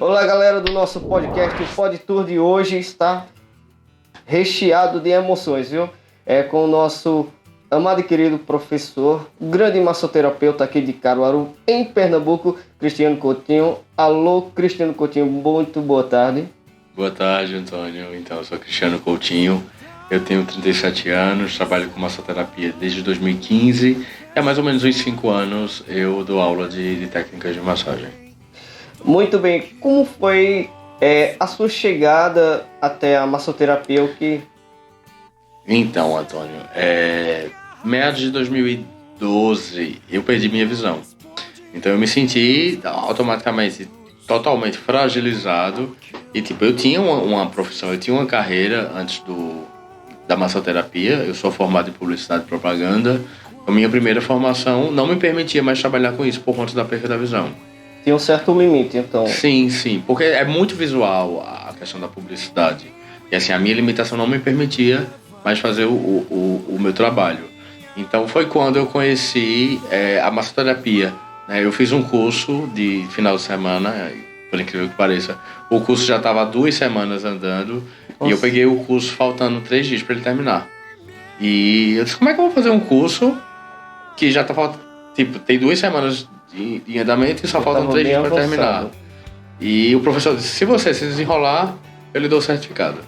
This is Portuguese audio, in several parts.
Olá, galera do nosso podcast. O PodTour de hoje está recheado de emoções, viu? Com o nosso amado e querido professor, grande massoterapeuta aqui de Caruaru, em Pernambuco, Cristiano Coutinho. Alô, Cristiano Coutinho, muito boa tarde. Boa tarde, Antônio. Então, eu sou Cristiano Coutinho, eu tenho 37 anos, trabalho com massoterapia desde 2015 e há mais ou menos uns 5 anos eu dou aula de técnicas de massagem. Muito bem, como foi a sua chegada até a massoterapia? Então, Antônio, meados de 2012 eu perdi minha visão. Então eu me senti automaticamente totalmente fragilizado e eu tinha uma profissão, eu tinha uma carreira antes da massoterapia. Eu sou formado em publicidade e propaganda. A minha primeira formação não me permitia mais trabalhar com isso por conta da perda da visão. Tinha um certo limite, então. Sim, porque é muito visual a questão da publicidade. E assim, a minha limitação não me permitia mais fazer o meu trabalho. Então foi quando eu conheci a massoterapia. Eu fiz um curso de final de semana, por incrível que pareça. O curso já estava há 2 semanas andando. Nossa. E eu peguei o curso faltando 3 dias para ele terminar. E eu disse, como é que eu vou fazer um curso que já tá faltando, tem 2 semanas de andamento e só faltam 3 dias para terminar. E o professor disse, se você se desenrolar, eu lhe dou o certificado.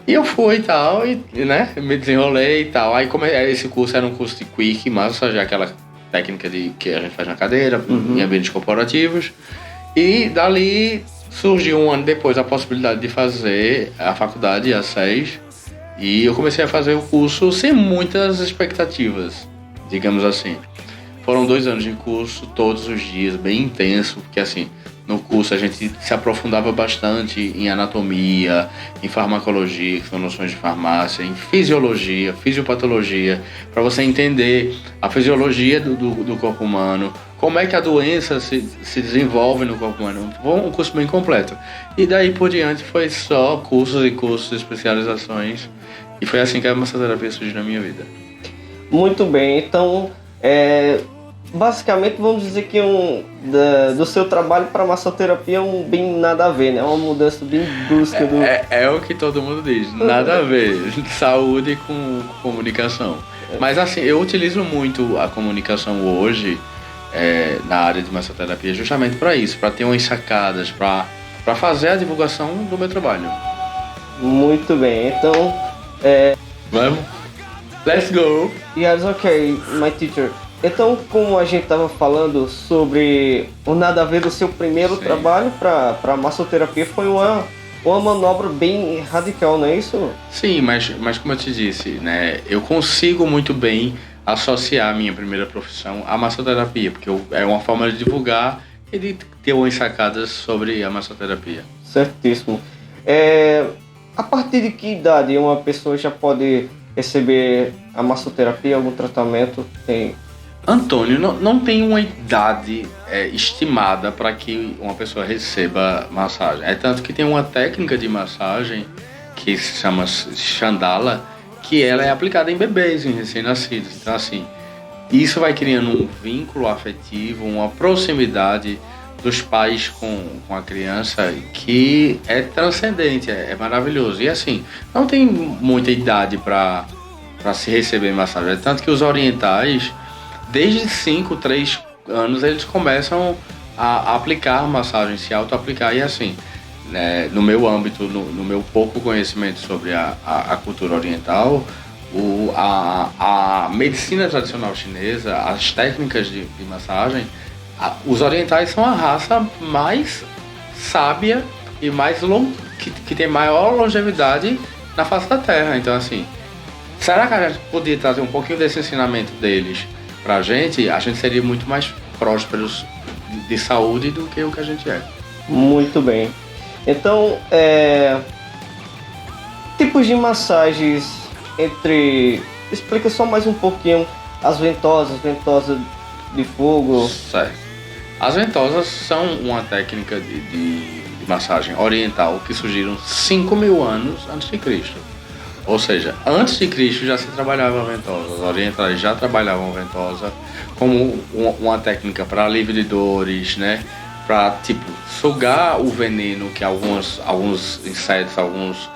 E eu fui e tal, né, me desenrolei e tal. Aí esse curso era um curso de quick, massagem, aquela técnica que a gente faz na cadeira, em ambientes corporativos. E dali surgiu 1 ano depois a possibilidade de fazer a faculdade, a SES. E eu comecei a fazer o curso sem muitas expectativas, digamos assim. Foram 2 anos de curso, todos os dias, bem intenso, porque assim, no curso a gente se aprofundava bastante em anatomia, em farmacologia, que são noções de farmácia, em fisiologia, fisiopatologia, para você entender a fisiologia do corpo humano, como é que a doença se desenvolve no corpo humano. Foi um curso bem completo. E daí por diante foi só cursos e cursos, especializações, e foi assim que a massoterapia surgiu na minha vida. Muito bem, então basicamente vamos dizer que do seu trabalho para massoterapia é bem nada a ver, né? É uma mudança bem brusca do... É o que todo mundo diz, nada a ver, saúde com comunicação. Mas assim, eu utilizo muito a comunicação hoje na área de massoterapia justamente para isso, para ter umas sacadas, para fazer a divulgação do meu trabalho. Muito bem, então... Vamos? Let's go! Yes, okay, my teacher. Então, como a gente estava falando sobre o nada a ver do seu primeiro trabalho para massoterapia, foi uma manobra bem radical, não é isso? Sim, mas como eu te disse, né, eu consigo muito bem associar a minha primeira profissão à massoterapia, porque é uma forma de divulgar e de ter umas sacadas sobre a massoterapia. Certíssimo. A partir de que idade uma pessoa já pode receber a massoterapia, algum tratamento? Antônio, não tem uma idade estimada para que uma pessoa receba massagem. É tanto que tem uma técnica de massagem que se chama Chandala, que ela é aplicada em bebês, em recém-nascidos. Então, assim, isso vai criando um vínculo afetivo, uma proximidade dos pais com a criança que é transcendente, é maravilhoso. E assim, não tem muita idade para se receber massagem. É tanto que os orientais, desde 3 anos, eles começam a aplicar massagem, se auto-aplicar. E assim, né, no meu âmbito, no meu pouco conhecimento sobre a cultura oriental, a medicina tradicional chinesa, as técnicas de massagem, os orientais são a raça mais sábia e que tem maior longevidade na face da Terra. Então assim, será que a gente podia trazer um pouquinho desse ensinamento deles pra gente? A gente seria muito mais prósperos de saúde do que o que a gente é. Muito bem. Então, tipos de massagens explica só mais um pouquinho as ventosas de fogo. Certo. As ventosas são uma técnica de massagem oriental que surgiram 5.000 anos antes de Cristo. Ou seja, antes de Cristo já se trabalhava a ventosa. Os orientais já trabalhavam a ventosa como uma técnica para alívio de dores, né? para tipo, sugar o veneno que alguns insetos, alguns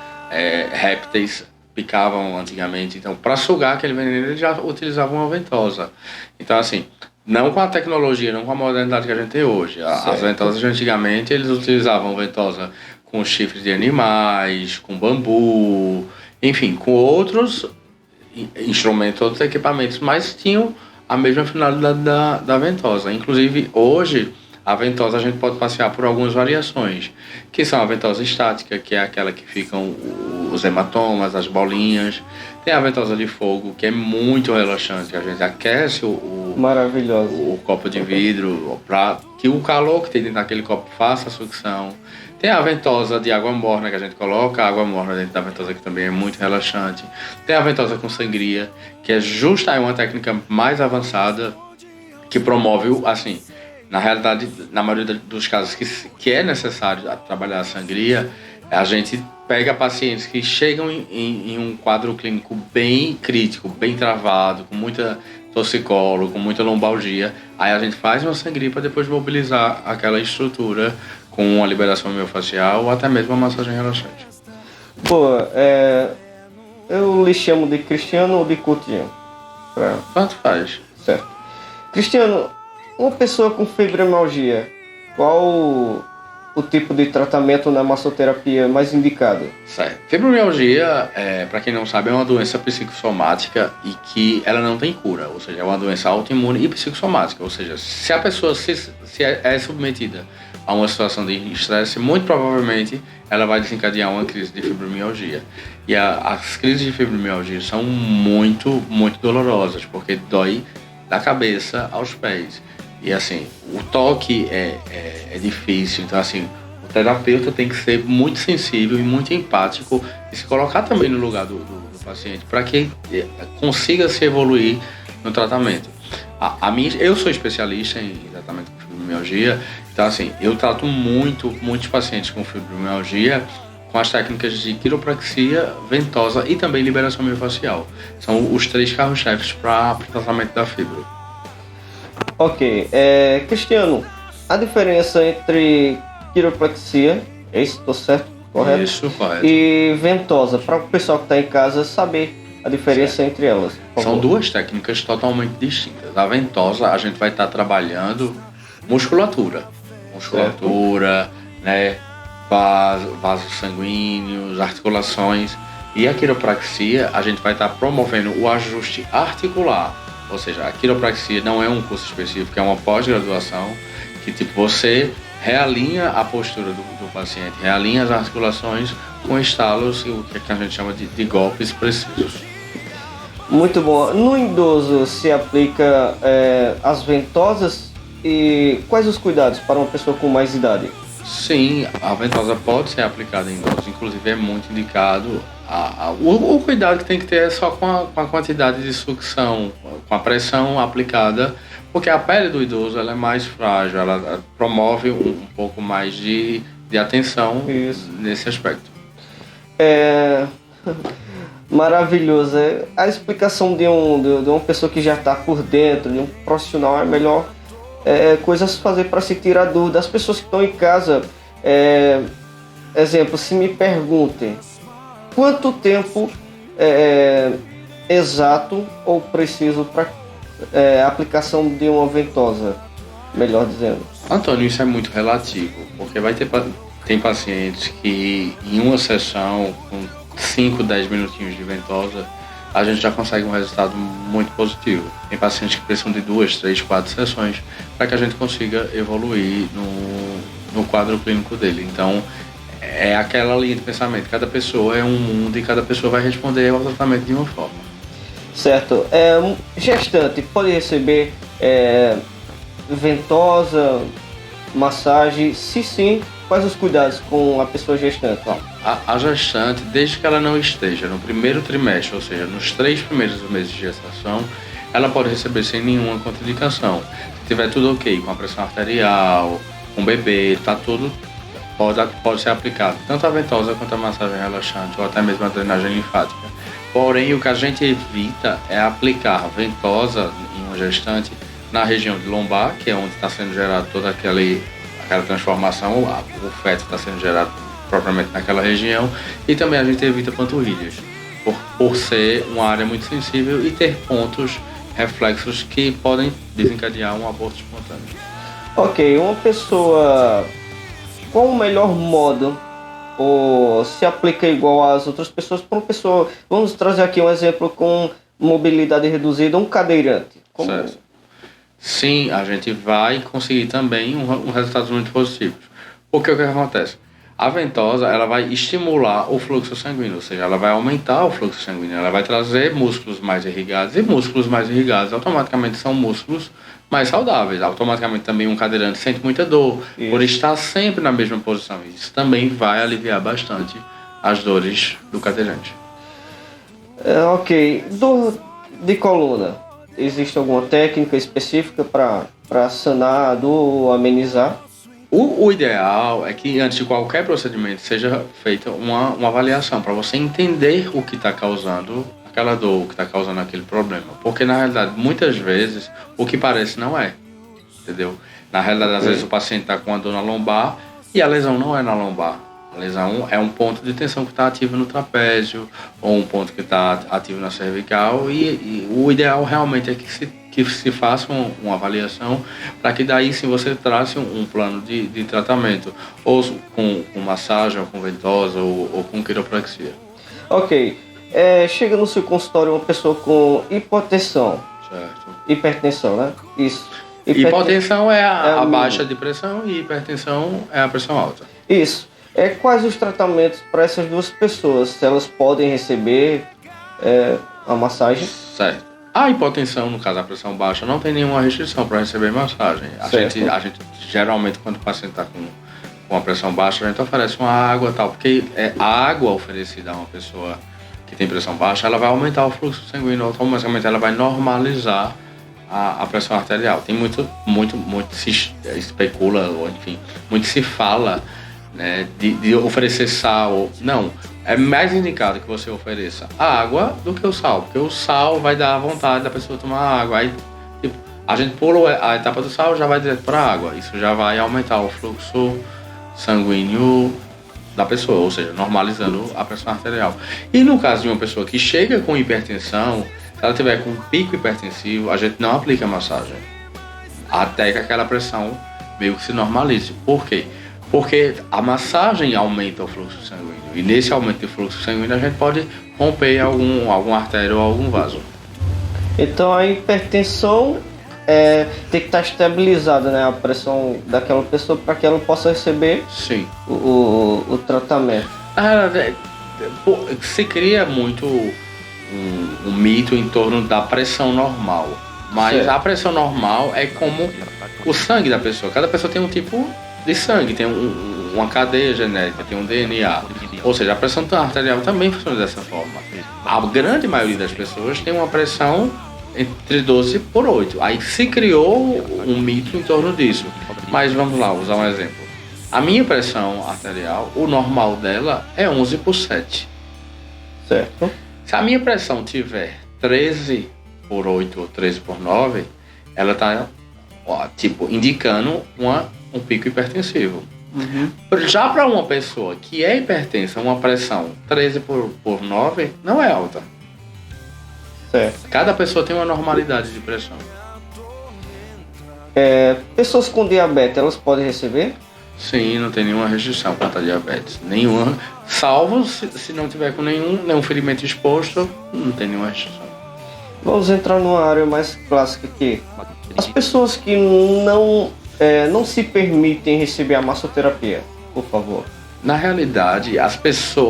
répteis picavam antigamente. Então, para sugar aquele veneno, eles já utilizavam uma ventosa. Então, assim, não com a tecnologia, não com a modernidade que a gente tem hoje. As ventosas, antigamente, eles utilizavam ventosa com chifres de animais, com bambu, enfim, com outros instrumentos, outros equipamentos, mas tinham a mesma finalidade da ventosa. Inclusive, hoje, a ventosa a gente pode passear por algumas variações, que são a ventosa estática, que é aquela que ficam os hematomas, as bolinhas. Tem a ventosa de fogo, que é muito relaxante, a gente aquece o copo de vidro para que o calor que tem dentro daquele copo faça a sucção. Tem a ventosa de água morna, que a gente coloca a água morna dentro da ventosa, que também é muito relaxante. Tem a ventosa com sangria, que é uma técnica mais avançada, que promove, assim, na realidade, na maioria dos casos que é necessário trabalhar a sangria, a gente pega pacientes que chegam em um quadro clínico bem crítico, bem travado, com muita torcicolo, com muita lombalgia. Aí a gente faz uma sangria para depois mobilizar aquela estrutura com uma liberação miofascial ou até mesmo uma massagem relaxante. Pô, eu lhe chamo de Cristiano ou de Coutinho? Tanto faz. Certo. Cristiano, uma pessoa com fibromialgia, qual o tipo de tratamento na massoterapia mais indicado? Certo. Fibromialgia, para quem não sabe, é uma doença psicossomática e que ela não tem cura, ou seja, é uma doença autoimune e psicossomática, ou seja, se a pessoa se é submetida a uma situação de estresse, muito provavelmente ela vai desencadear uma crise de fibromialgia. E as crises de fibromialgia são muito, muito dolorosas, porque dói da cabeça aos pés. E assim, o toque é difícil, então assim, o terapeuta tem que ser muito sensível e muito empático e se colocar também no lugar do paciente para que consiga se evoluir no tratamento. Eu sou especialista em tratamento com fibromialgia, então assim, eu trato muitos pacientes com fibromialgia com as técnicas de quiropraxia, ventosa e também liberação miofascial. São os 3 carros-chefes para o tratamento da fibro. Ok, Cristiano, a diferença entre quiropraxia, estou certo? Correto? Isso, correto. E ventosa, para o pessoal que está em casa saber a diferença entre elas. São 2 técnicas totalmente distintas. A ventosa, a gente vai estar trabalhando musculatura, né, vasos sanguíneos, articulações. E a quiropraxia, a gente vai estar promovendo o ajuste articular. Ou seja, a quiropraxia não é um curso específico, é uma pós-graduação que tipo, você realinha a postura do paciente, realinha as articulações com estalos, o que a gente chama de golpes precisos. Muito bom. No idoso se aplica as ventosas e quais os cuidados para uma pessoa com mais idade? Sim, a ventosa pode ser aplicada em idosos, inclusive é muito indicado. O cuidado que tem que ter é só com a quantidade de sucção, com a pressão aplicada, porque a pele do idoso ela é mais frágil, ela promove um pouco mais de atenção. Isso. Nesse aspecto. Maravilhoso. A explicação de uma pessoa que já está por dentro, de um profissional, é melhor coisas fazer para se tirar dúvida. As pessoas que estão em casa, exemplo, se me perguntem quanto tempo exato ou preciso para aplicação de uma ventosa, melhor dizendo. Antônio, isso é muito relativo, porque tem pacientes que em uma sessão com 5, 10 minutinhos de ventosa, a gente já consegue um resultado muito positivo. Tem pacientes que precisam de 2, 3, 4 sessões para que a gente consiga evoluir no quadro clínico dele. Então, é aquela linha de pensamento. Cada pessoa é um mundo e cada pessoa vai responder ao tratamento de uma forma. Certo. Gestante pode receber ventosa, massagem? Se sim, quais os cuidados com a pessoa gestante? A gestante, desde que ela não esteja no primeiro trimestre, ou seja, nos 3 primeiros meses de gestação, ela pode receber sem nenhuma contraindicação. Se tiver tudo ok, com a pressão arterial, com o bebê, tá tudo, pode ser aplicado, tanto a ventosa quanto a massagem relaxante, ou até mesmo a drenagem linfática. Porém, o que a gente evita é aplicar ventosa em uma gestante na região de lombar, que é onde está sendo gerado toda aquela transformação, o feto está sendo gerado propriamente naquela região, e também a gente evita panturrilhas, por ser uma área muito sensível e ter pontos reflexos que podem desencadear um aborto espontâneo. Ok, uma pessoa, qual o melhor modo ou se aplica igual às outras pessoas para uma pessoa, vamos trazer aqui um exemplo com mobilidade reduzida, um cadeirante. Certo. Sim, a gente vai conseguir também um resultados muito positivos. Porque o que acontece? A ventosa, ela vai estimular o fluxo sanguíneo, ou seja, ela vai aumentar o fluxo sanguíneo, ela vai trazer músculos mais irrigados, e músculos mais irrigados automaticamente são músculos mais saudáveis. Automaticamente também um cadeirante sente muita dor, por estar sempre na mesma posição. Isso também vai aliviar bastante as dores do cadeirante. Ok, dor de coluna, existe alguma técnica específica para sanar a dor ou amenizar? O ideal é que antes de qualquer procedimento seja feita uma avaliação para você entender o que está causando aquela dor, o que está causando aquele problema. Porque na realidade, muitas vezes, o que parece não é, entendeu? Na realidade, às vezes o paciente está com uma dor na lombar e a lesão não é na lombar. A lesão é um ponto de tensão que está ativo no trapézio ou um ponto que está ativo na cervical e o ideal realmente é que se faça uma avaliação para que daí sim você trace um plano de tratamento, ou com massagem, ou com ventosa, ou com quiropraxia. Ok, chega no seu consultório uma pessoa com hipotensão. Certo. Hipertensão, né? Isso. Hipotensão é a baixa de pressão e hipertensão é a pressão alta. Isso. Quais os tratamentos para essas duas pessoas? Se elas podem receber a massagem? Certo. A hipotensão, no caso a pressão baixa, não tem nenhuma restrição para receber massagem. A gente geralmente, quando o paciente está com a pressão baixa, a gente oferece uma água tal, porque a água oferecida a uma pessoa que tem pressão baixa, ela vai aumentar o fluxo sanguíneo, automaticamente ela vai normalizar a pressão arterial. Tem muito se especula, ou enfim, muito se fala, né, de oferecer sal. Não, é mais indicado que você ofereça a água do que o sal, porque o sal vai dar vontade da pessoa tomar água. Aí tipo, a gente pula a etapa do sal, já vai direto para a água. Isso já vai aumentar o fluxo sanguíneo da pessoa, ou seja, normalizando a pressão arterial. E no caso de uma pessoa que chega com hipertensão, se ela tiver com pico hipertensivo, a gente não aplica massagem até que aquela pressão meio que se normalize. Por quê? Porque a massagem aumenta o fluxo sanguíneo. E nesse aumento de fluxo sanguíneo a gente pode romper algum artéria ou algum vaso. Então a hipertensão tem que estar estabilizada, né, a pressão daquela pessoa para que ela possa receber Sim. o tratamento. Se cria muito um mito em torno da pressão normal. Mas certo. A pressão normal é como o sangue da pessoa. Cada pessoa tem um tipo de sangue, tem uma cadeia genética, tem um DNA. Ou seja, a pressão arterial também funciona dessa forma. A grande maioria das pessoas tem uma pressão entre 12 por 8. Aí se criou um mito em torno disso. Mas vamos lá, usar um exemplo. A minha pressão arterial, o normal dela é 11 por 7. Certo. Se a minha pressão tiver 13 por 8 ou 13 por 9, ela está indicando um pico hipertensivo. Uhum. Já para uma pessoa que é hipertensa, uma pressão 13 por 9 não é alta. Certo. Cada pessoa tem uma normalidade de pressão. Pessoas com diabetes, elas podem receber? Sim, não tem nenhuma restrição quanto a diabetes. Nenhuma, salvo se não tiver com nenhum ferimento exposto, não tem nenhuma restrição. Vamos entrar numa área mais clássica aqui. As pessoas que não se permitem receber a massoterapia, por favor. Na realidade,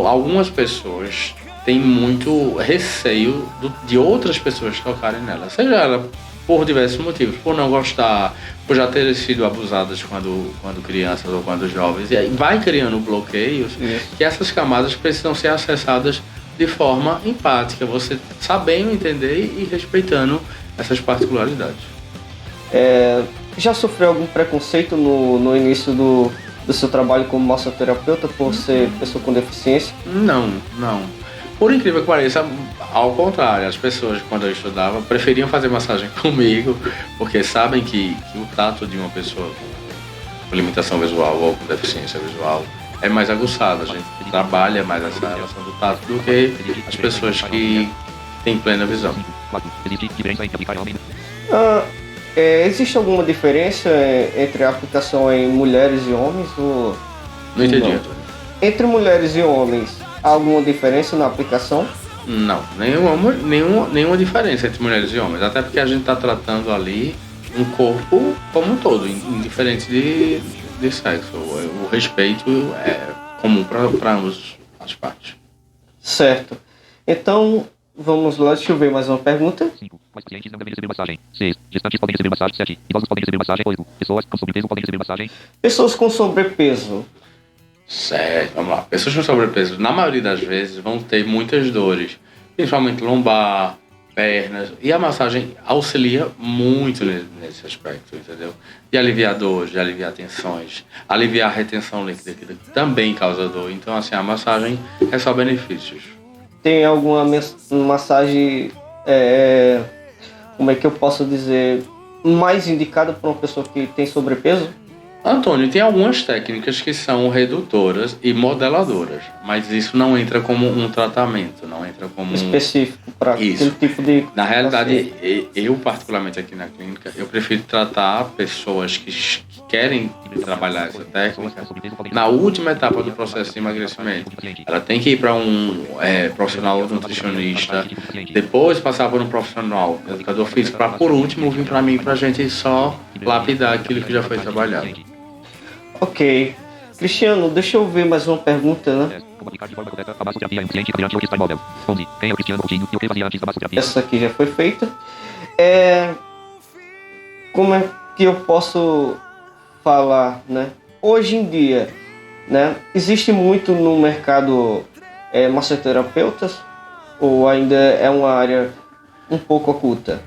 algumas pessoas têm muito receio de outras pessoas tocarem nela. Seja ela por diversos motivos, por não gostar, por já terem sido abusadas quando crianças ou quando jovens. E aí vai criando bloqueios que essas camadas precisam ser acessadas de forma empática, você sabendo entender e respeitando essas particularidades. Já sofreu algum preconceito no início do seu trabalho como massoterapeuta por ser pessoa com deficiência? Não. Por incrível que pareça, ao contrário, as pessoas, quando eu estudava, preferiam fazer massagem comigo, porque sabem que o tato de uma pessoa com limitação visual ou com deficiência visual é mais aguçado. A gente trabalha mais essa relação do tato do que as pessoas que têm plena visão. Existe alguma diferença entre a aplicação em mulheres e homens? Ou... Não entendi. Não. Entre mulheres e homens, há alguma diferença na aplicação? Não, nenhuma diferença entre mulheres e homens. Até porque a gente está tratando ali um corpo como um todo, indiferente de sexo. O respeito é comum para ambas as partes. Certo. Então, vamos lá, deixa eu ver mais uma pergunta. 5. Mais pacientes não devem receber massagem. 6. Gestantes podem receber massagem. 7. Idosos podem receber massagem. 8. Pessoas com sobrepeso podem receber massagem. Pessoas com sobrepeso. Certo, vamos lá. Pessoas com sobrepeso, na maioria das vezes, vão ter muitas dores, principalmente lombar, pernas, e a massagem auxilia muito nesse aspecto, entendeu? De aliviar dores, de aliviar tensões, aliviar a retenção líquida, que também causa dor. Então, assim, a massagem é só benefícios. Tem alguma massagem, como é que eu posso dizer, mais indicada para uma pessoa que tem sobrepeso? Antônio, tem algumas técnicas que são redutoras e modeladoras, mas isso não entra como um tratamento, não entra como específico para aquele tipo de... Na realidade, eu particularmente aqui na clínica, eu prefiro tratar pessoas que querem trabalhar essa técnica na última etapa do processo de emagrecimento. Ela tem que ir para um profissional nutricionista, depois passar por um profissional educador físico, para por último vir para mim, para a gente só lapidar aquilo que já foi trabalhado. Ok. Cristiano, deixa eu ver mais uma pergunta, né? Como aplicar de forma correta a massoterapia em um cliente cadeirante ou que está imóvel? Responde. Quem é o Cristiano Coutinho e o que fazia antes da massoterapia? Essa aqui já foi feita. Como é que eu posso falar, né? Hoje em dia, né? Existe muito no mercado massoterapeutas ou ainda é uma área um pouco oculta?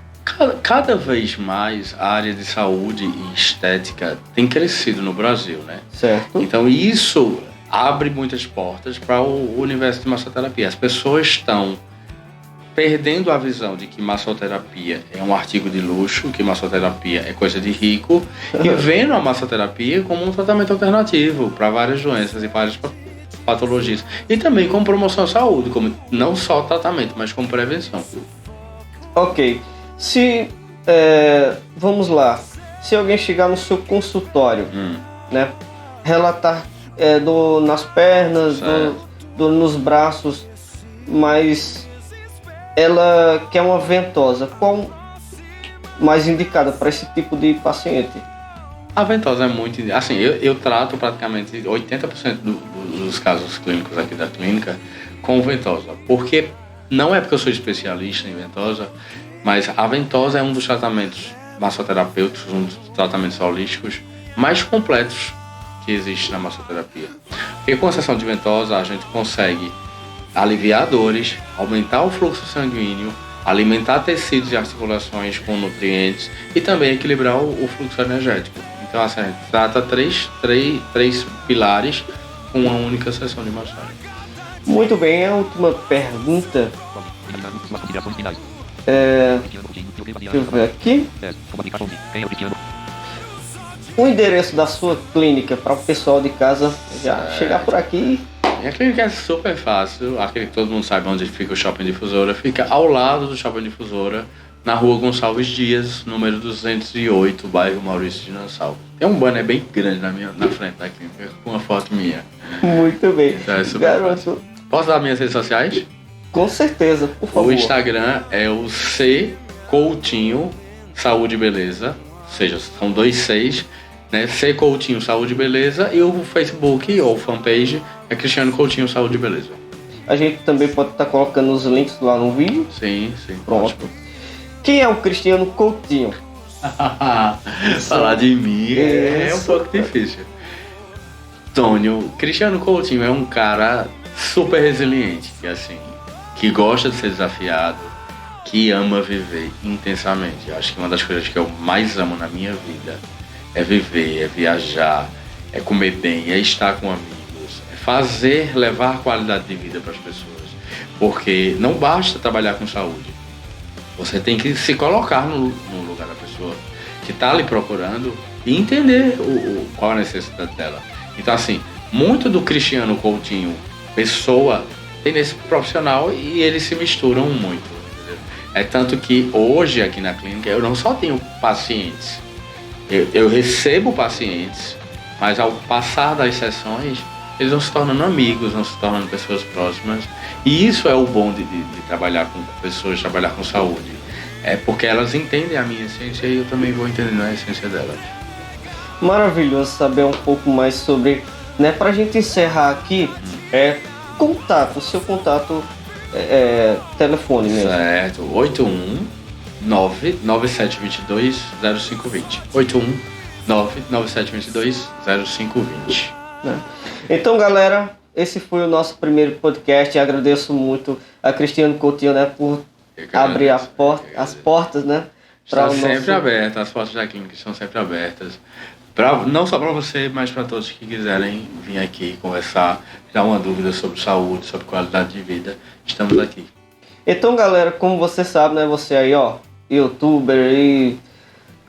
Cada vez mais a área de saúde e estética tem crescido no Brasil, né? Certo. Então isso abre muitas portas para o universo de massoterapia. As pessoas estão perdendo a visão de que massoterapia é um artigo de luxo, que massoterapia é coisa de rico, e vendo a massoterapia como um tratamento alternativo para várias doenças e várias patologias. E também como promoção à saúde, como não só tratamento, mas como prevenção. Ok. Vamos lá, se alguém chegar no seu consultório, né, relatar dor nas pernas, dor nos braços, mas ela quer uma ventosa, qual mais indicada para esse tipo de paciente? A ventosa é muito... Assim, eu trato praticamente 80% dos casos clínicos aqui da clínica com ventosa, porque não é porque eu sou especialista em ventosa, mas a ventosa é um dos tratamentos massoterapêuticos, um dos tratamentos holísticos mais completos que existe na massoterapia. Porque com a sessão de ventosa a gente consegue aliviar dores, aumentar o fluxo sanguíneo, alimentar tecidos e articulações com nutrientes e também equilibrar o fluxo energético. Então, assim, a gente trata três pilares com uma única sessão de massagem. Muito bem, a última pergunta. Deixa eu ver aqui. O endereço da sua clínica para o pessoal de casa já chegar por aqui. Minha clínica é super fácil, aquele que todo mundo sabe onde fica o Shopping Difusora, fica ao lado do Shopping Difusora, na rua Gonçalves Dias, número 208, bairro Maurício de Nassau. Tem um banner bem grande na frente da clínica, com uma foto minha. Muito bem. Então é super fácil. Posso dar minhas redes sociais? Com certeza, por favor. O Instagram é o C Coutinho Saúde e Beleza, ou seja, são 2 Cs, né? C Coutinho Saúde e Beleza, e o Facebook ou fanpage é Cristiano Coutinho Saúde e Beleza. A gente também pode estar colocando os links lá no vídeo. Sim. Pronto. Ótimo. Quem é o Cristiano Coutinho? Falar de mim é um pouco difícil. Tônio, Cristiano Coutinho é um cara super resiliente, que gosta de ser desafiado, que ama viver intensamente. Eu acho que uma das coisas que eu mais amo na minha vida é viver, é viajar, é comer bem, é estar com amigos, é levar qualidade de vida para as pessoas. Porque não basta trabalhar com saúde. Você tem que se colocar no lugar da pessoa que está lhe procurando e entender qual a necessidade dela. Então, assim, muito do Cristiano Coutinho, pessoa, tem nesse profissional e eles se misturam muito. Entendeu? É tanto que hoje aqui na clínica eu não só tenho pacientes, eu recebo pacientes, mas ao passar das sessões, eles vão se tornando amigos, vão se tornando pessoas próximas. E isso é o bom de trabalhar com pessoas, trabalhar com saúde. É porque elas entendem a minha essência e eu também vou entendendo a essência delas. Maravilhoso saber um pouco mais sobre, né, pra gente encerrar aqui, contato, seu contato telefone mesmo. Certo, 819-9722-0520. 819-9722-0520. Né? Então, galera, esse foi o nosso primeiro podcast. Eu agradeço muito a Cristiano Coutinho, né, por abrir as portas, né? Está sempre aberta, as portas da clínica estão sempre abertas. Não só para você, mas para todos que quiserem vir aqui conversar, dar uma dúvida sobre saúde, sobre qualidade de vida, estamos aqui. Então, galera, como você sabe, né, você aí, ó, youtuber e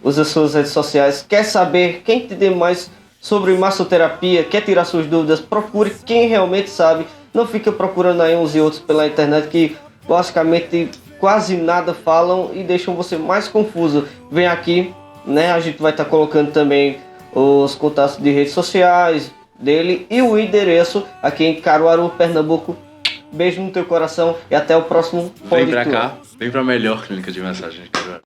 usa suas redes sociais, quer saber, quer entender mais sobre massoterapia, quer tirar suas dúvidas, procure quem realmente sabe, não fica procurando aí uns e outros pela internet que basicamente quase nada falam e deixam você mais confuso. Vem aqui, né, a gente vai estar colocando também os contatos de redes sociais dele e o endereço aqui em Caruaru, Pernambuco. Beijo no teu coração e até o próximo Vem pra cá, vem pra melhor clínica de massagem de Caruaru.